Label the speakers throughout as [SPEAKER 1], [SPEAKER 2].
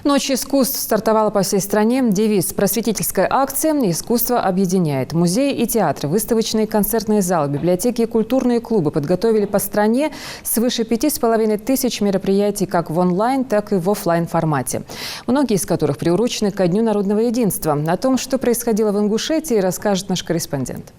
[SPEAKER 1] Ночь искусств стартовала по всей стране. Девиз «Просветительская акция. Искусство объединяет». Музеи и театры, выставочные и концертные залы, библиотеки и культурные клубы подготовили по стране свыше 5500 мероприятий как в онлайн, так и в офлайн формате. Многие из которых приурочены ко Дню народного единства. О том, что происходило в Ингушетии, расскажет наш корреспондент.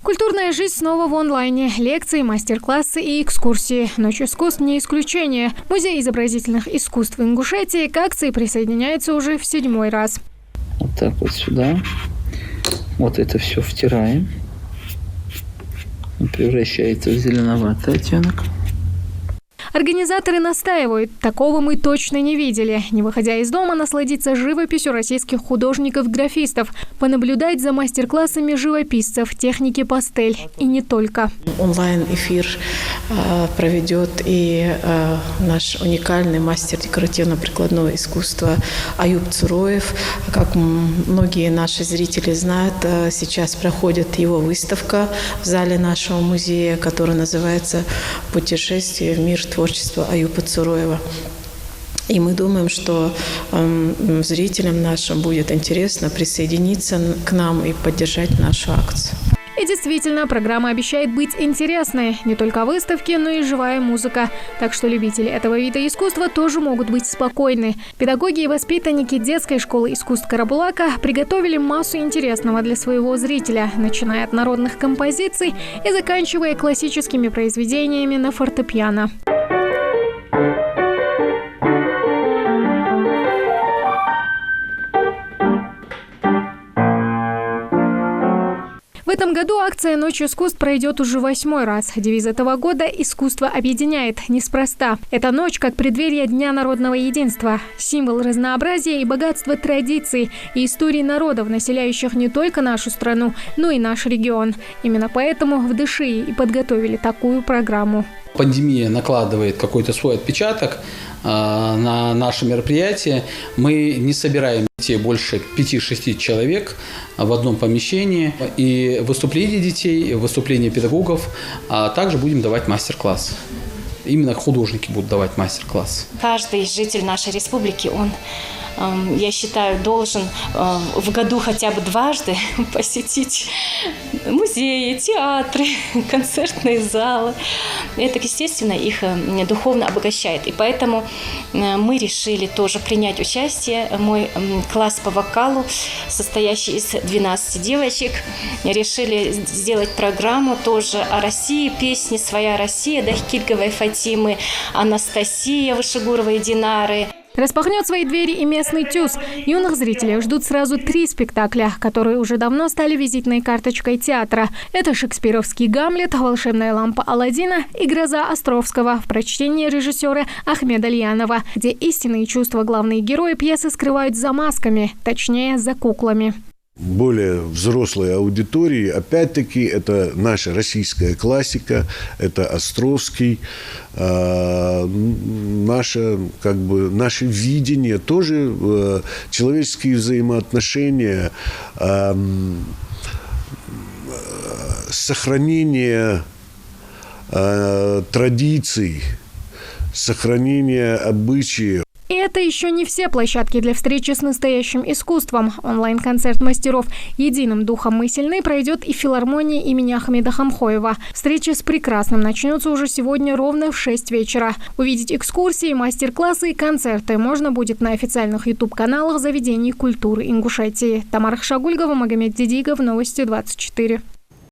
[SPEAKER 2] Культурная жизнь снова в онлайне. Лекции, мастер-классы и экскурсии. Ночь искусств не исключение. Музей изобразительных искусств Ингушетии к акции присоединяется уже в 7-й раз.
[SPEAKER 3] Вот так вот сюда. Вот это все втираем. Он превращается в зеленоватый оттенок.
[SPEAKER 2] Организаторы настаивают, такого мы точно не видели. Не выходя из дома, насладиться живописью российских художников-графистов, понаблюдать за мастер-классами живописцев, техники пастель и не только.
[SPEAKER 4] Онлайн-эфир проведет и наш уникальный мастер декоративно-прикладного искусства Аюп Цуроев. Как многие наши зрители знают, сейчас проходит его выставка в зале нашего музея, которая называется «Путешествие в мир творчества Аюпа Цуроева». И мы думаем, что зрителям нашим будет интересно присоединиться к нам и поддержать нашу акцию.
[SPEAKER 2] И действительно, программа обещает быть интересной. Не только выставки, но и живая музыка. Так что любители этого вида искусства тоже могут быть спокойны. Педагоги и воспитанники детской школы искусств Карабулака приготовили массу интересного для своего зрителя, начиная от народных композиций и заканчивая классическими произведениями на фортепиано. В этом году акция «Ночь искусств» пройдет уже 8-й раз. Девиз этого года «Искусство объединяет». Неспроста. Эта ночь как преддверие Дня народного единства. Символ разнообразия и богатства традиций и историй народов, населяющих не только нашу страну, но и наш регион. Именно поэтому в Дышии и подготовили такую программу.
[SPEAKER 3] Пандемия накладывает какой-то свой отпечаток на наше мероприятие. Мы не собираем детей больше 5-6 человек в одном помещении. И выступления детей, выступления педагогов, а также будем давать мастер-класс. Именно художники будут давать мастер-класс.
[SPEAKER 5] Каждый житель нашей республики, он, я считаю, должен в году хотя бы дважды посетить музеи, театры, концертные залы. Это, естественно, их духовно обогащает. И поэтому мы решили тоже принять участие. Мой класс по вокалу, состоящий из 12 девочек, решили сделать программу тоже о России, песни «Своя Россия» Дахкильговой Фатимы, Анастасия Вышегуровой Динары.
[SPEAKER 2] Распахнет свои двери и местный ТЮЗ. Юных зрителей ждут сразу 3 спектакля, которые уже давно стали визитной карточкой театра. Это шекспировский «Гамлет», «Волшебная лампа Аладдина» и «Гроза Островского» в прочтении режиссера Ахмеда Льянова, где истинные чувства главные герои пьесы скрывают за масками, точнее, за куклами.
[SPEAKER 6] Более взрослой аудитории, опять-таки, это наша российская классика, это Островский, наше видение, тоже человеческие взаимоотношения, сохранение традиций, сохранение обычаев.
[SPEAKER 2] И это еще не все площадки для встречи с настоящим искусством. Онлайн-концерт мастеров «Единым духом мы сильны» пройдет и в филармонии имени Ахмеда Хамхоева. Встреча с прекрасным начнется уже сегодня ровно в 6 вечера. Увидеть экскурсии, мастер-классы и концерты можно будет на официальных YouTube-каналах заведений культуры Ингушетии. Тамара Хшагульгова, Магомед Дидигов, Новости 24.